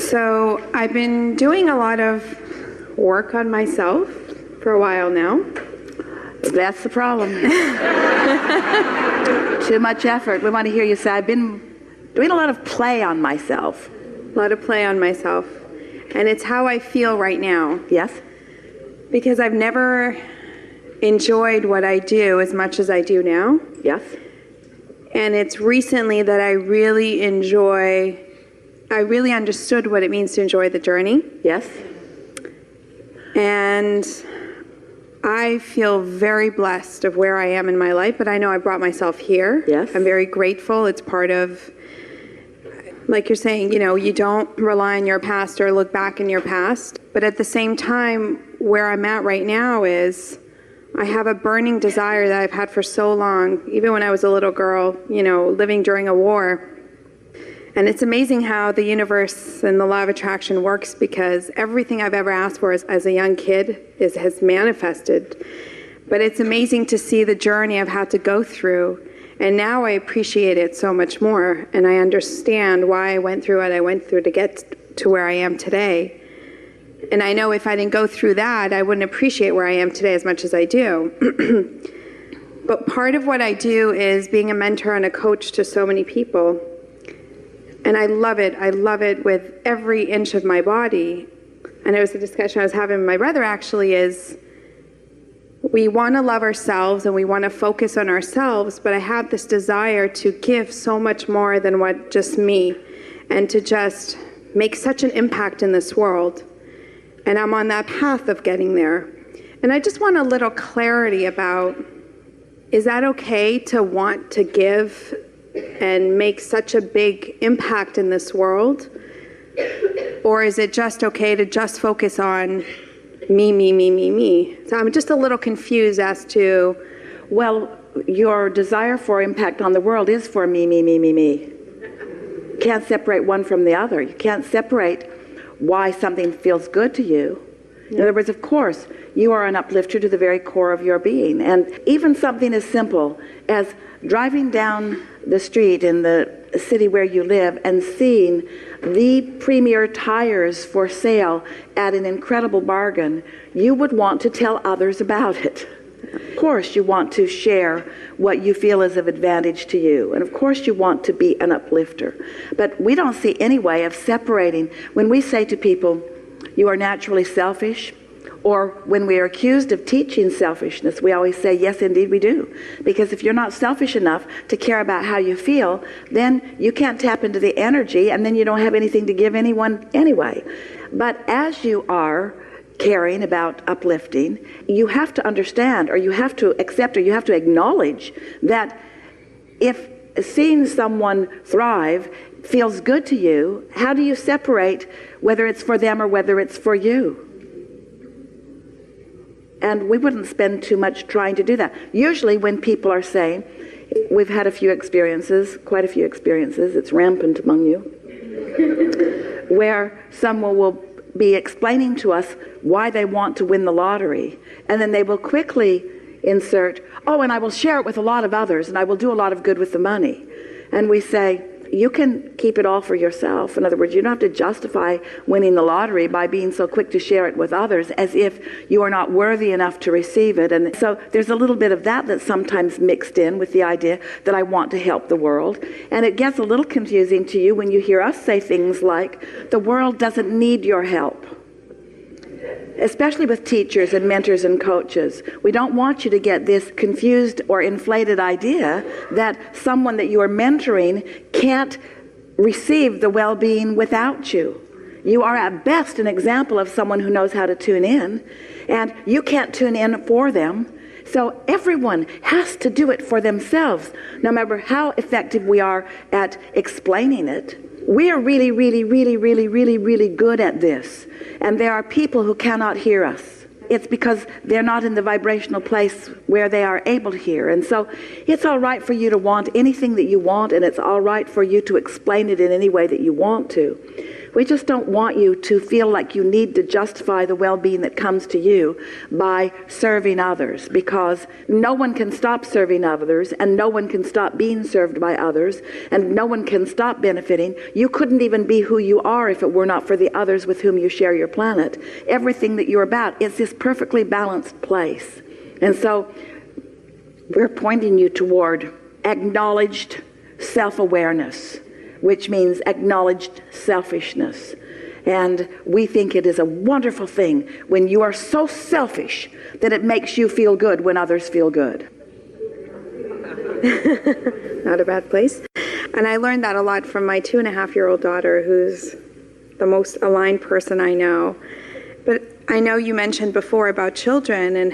So I've been doing a lot of work on myself for a while now. That's the problem. Too much effort. We want to hear you say, I've been doing a lot of play on myself. A lot of play on myself. And it's how I feel right now. Yes? Because I've never enjoyed what I do as much as I do now. Yes? And it's recently that I really understood what it means to enjoy the journey. Yes? And I feel very blessed of where I am in my life, but I know I brought myself here. Yes. I'm very grateful. It's part of, like you're saying, you don't rely on your past or look back in your past. But at the same time, where I'm at right now is I have a burning desire that I've had for so long, even when I was a little girl, living during a war. And it's amazing how the universe and the law of attraction works, because everything I've ever asked for as a young kid has manifested. But it's amazing to see the journey I've had to go through. And now I appreciate it so much more. And I understand why I went through what I went through to get to where I am today. And I know if I didn't go through that, I wouldn't appreciate where I am today as much as I do. But part of what I do is being a mentor and a coach to so many people. And I love it. I love it with every inch of my body. And it was a discussion I was having with my brother, actually, is we want to love ourselves and we want to focus on ourselves, but I have this desire to give so much more than what just me, and to just make such an impact in this world. And I'm on that path of getting there. And I just want a little clarity about, is that okay to want to give and make such a big impact in this world? Or is it just okay to just focus on me? So I'm just a little confused as to... Well, your desire for impact on the world is for me. Can't separate one from the other. You can't separate why something feels good to you. In other words, of course, you are an uplifter to the very core of your being. And even something as simple as driving down the street in the city where you live and seeing the premier tires for sale at an incredible bargain, you would want to tell others about it. Of course, you want to share what you feel is of advantage to you. And of course, you want to be an uplifter. But we don't see any way of separating. When we say to people, you are naturally selfish, or when we are accused of teaching selfishness, we always say, yes, indeed, we do. Because if you're not selfish enough to care about how you feel, then you can't tap into the energy, and then you don't have anything to give anyone anyway. But as you are caring about uplifting, you have to understand, or you have to accept, or you have to acknowledge that if seeing someone thrive feels good to you, how do you separate whether it's for them or whether it's for you? And we wouldn't spend too much trying to do that. Usually when people are saying, we've had a few experiences, quite a few experiences, it's rampant among you, where someone will be explaining to us why they want to win the lottery, and then they will quickly insert, oh, and I will share it with a lot of others, and I will do a lot of good with the money. And we say, you can keep it all for yourself. In other words, you don't have to justify winning the lottery by being so quick to share it with others as if you are not worthy enough to receive it. And so there's a little bit of that that's sometimes mixed in with the idea that I want to help the world. And it gets a little confusing to you when you hear us say things like, the world doesn't need your help. Especially with teachers and mentors and coaches. We don't want you to get this confused or inflated idea that someone that you are mentoring can't receive the well-being without you. You are at best an example of someone who knows how to tune in, and you can't tune in for them. So everyone has to do it for themselves, no matter how effective we are at explaining it. We are really good at this. And there are people who cannot hear us. It's because they're not in the vibrational place where they are able to hear. And so it's all right for you to want anything that you want, and it's all right for you to explain it in any way that you want to. We just don't want you to feel like you need to justify the well-being that comes to you by serving others, because no one can stop serving others, and no one can stop being served by others, and no one can stop benefiting. You couldn't even be who you are if it were not for the others with whom you share your planet. Everything that you're about is this perfectly balanced place. And so we're pointing you toward acknowledged self-awareness, which means acknowledged selfishness. And we think it is a wonderful thing when you are so selfish that it makes you feel good when others feel good. Not a bad place. And I learned that a lot from my 2.5-year-old daughter, who's the most aligned person I know. But I know you mentioned before about children, and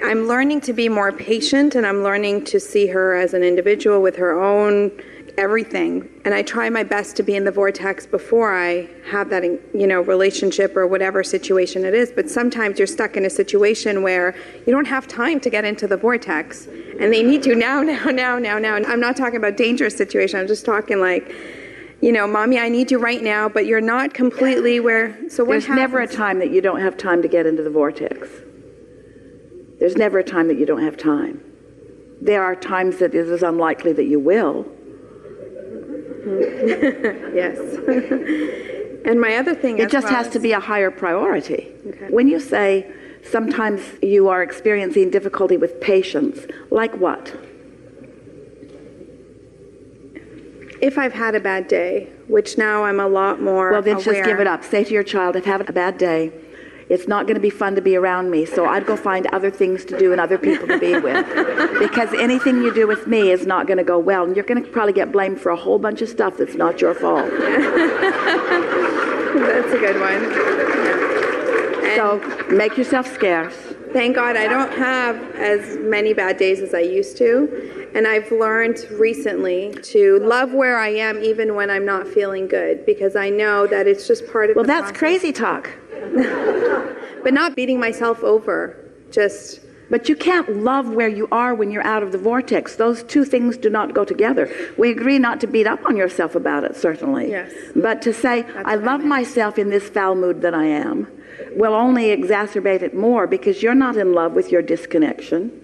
I'm learning to be more patient, and I'm learning to see her as an individual with her own everything. And I try my best to be in the vortex before I have that, relationship or whatever situation it is. But sometimes you're stuck in a situation where you don't have time to get into the vortex, and they need you now. And I'm not talking about dangerous situation. I'm just talking like, Mommy, I need you right now, but you're not completely where. So what There's happens? never a time that you don't have time to get into the vortex. There's never a time that you don't have time. There are times that it is unlikely that you will. Yes. And my other thing It just has to be a higher priority. Okay. When you say sometimes you are experiencing difficulty with patience, like what? If I've had a bad day, which now I'm a lot more Well, then aware. just give it up. Say to your child, I've had a bad day. It's not going to be fun to be around me, so I'd go find other things to do and other people to be with. Because anything you do with me is not going to go well, and you're going to probably get blamed for a whole bunch of stuff that's not your fault. That's a good one. Yeah. So make yourself scarce. Thank God I don't have as many bad days as I used to. And I've learned recently to love where I am even when I'm not feeling good, because I know that it's just part of Well, the that's process. crazy talk. But not beating myself over, just... But you can't love where you are when you're out of the vortex. Those two things do not go together. We agree not to beat up on yourself about it, certainly. Yes. But to say, I love myself in this foul mood that I am, will only exacerbate it more, because you're not in love with your disconnection.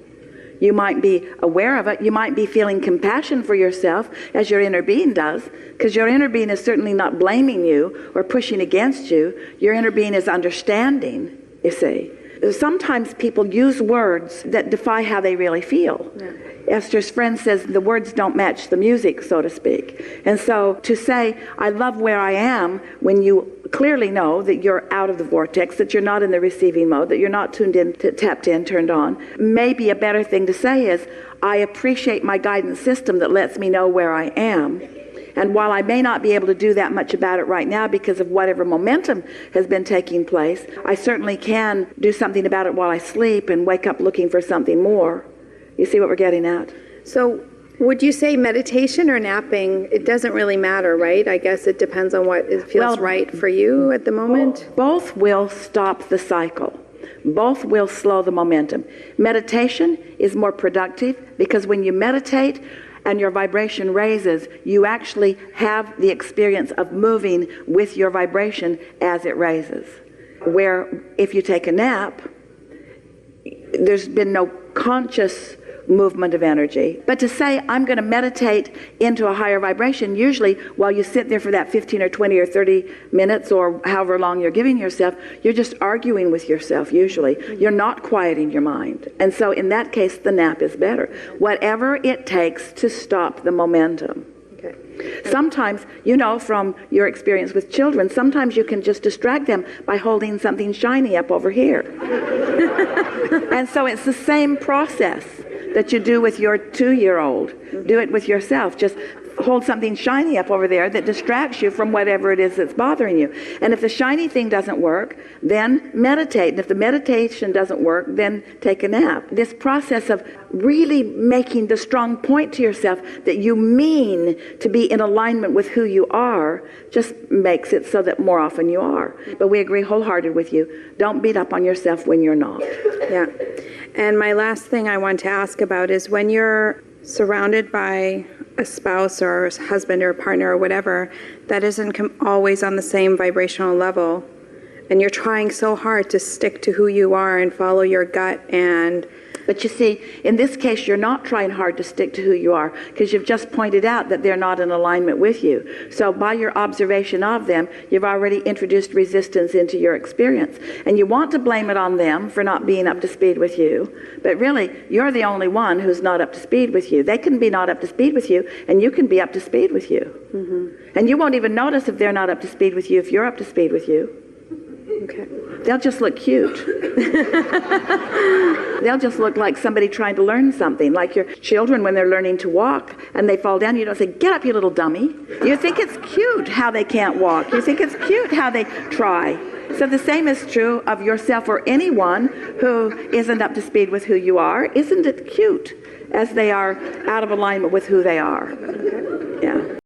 You might be aware of it. You might be feeling compassion for yourself, as your inner being does, because your inner being is certainly not blaming you or pushing against you. Your inner being is understanding, you see. Sometimes people use words that defy how they really feel. Yeah. Esther's friend says the words don't match the music, so to speak. And so to say, I love where I am, when you clearly know that you're out of the vortex, that you're not in the receiving mode, that you're not tuned in, tapped in, turned on, maybe a better thing to say is, I appreciate my guidance system that lets me know where I am. And while I may not be able to do that much about it right now because of whatever momentum has been taking place, I certainly can do something about it while I sleep and wake up looking for something more. You see what we're getting at? So would you say meditation or napping, it doesn't really matter, right? I guess it depends on what feels right for you at the moment. Both will stop the cycle. Both will slow the momentum. Meditation is more productive because when you meditate and your vibration raises, you actually have the experience of moving with your vibration as it raises. Where if you take a nap, there's been no conscious movement of energy. But to say, I'm going to meditate into a higher vibration, usually while you sit there for that 15 or 20 or 30 minutes or however long you're giving yourself, you're just arguing with yourself usually. You're not quieting your mind. And so in that case, the nap is better. Whatever it takes to stop the momentum. Okay. Sometimes, from your experience with children, sometimes you can just distract them by holding something shiny up over here. And so it's the same process that you do with your 2-year-old. Do it with yourself. Just hold something shiny up over there that distracts you from whatever it is that's bothering you. And if the shiny thing doesn't work, then meditate. And if the meditation doesn't work, then take a nap. This process of really making the strong point to yourself that you mean to be in alignment with who you are just makes it so that more often you are. But we agree wholehearted with you. Don't beat up on yourself when you're not. Yeah. And my last thing I want to ask about is when you're surrounded by a spouse or a husband or partner or whatever that isn't always on the same vibrational level, and you're trying so hard to stick to who you are and follow your gut. But you see, in this case, you're not trying hard to stick to who you are, because you've just pointed out that they're not in alignment with you. So by your observation of them, you've already introduced resistance into your experience. And you want to blame it on them for not being up to speed with you. But really, you're the only one who's not up to speed with you. They can be not up to speed with you, and you can be up to speed with you. Mm-hmm. And you won't even notice if they're not up to speed with you if you're up to speed with you. Okay. They'll just look cute. They'll just look like somebody trying to learn something, like your children when they're learning to walk and they fall down. You don't say, "Get up, you little dummy." You think it's cute how they can't walk. You think it's cute how they try. So the same is true of yourself or anyone who isn't up to speed with who you are. Isn't it cute as they are out of alignment with who they are? Yeah.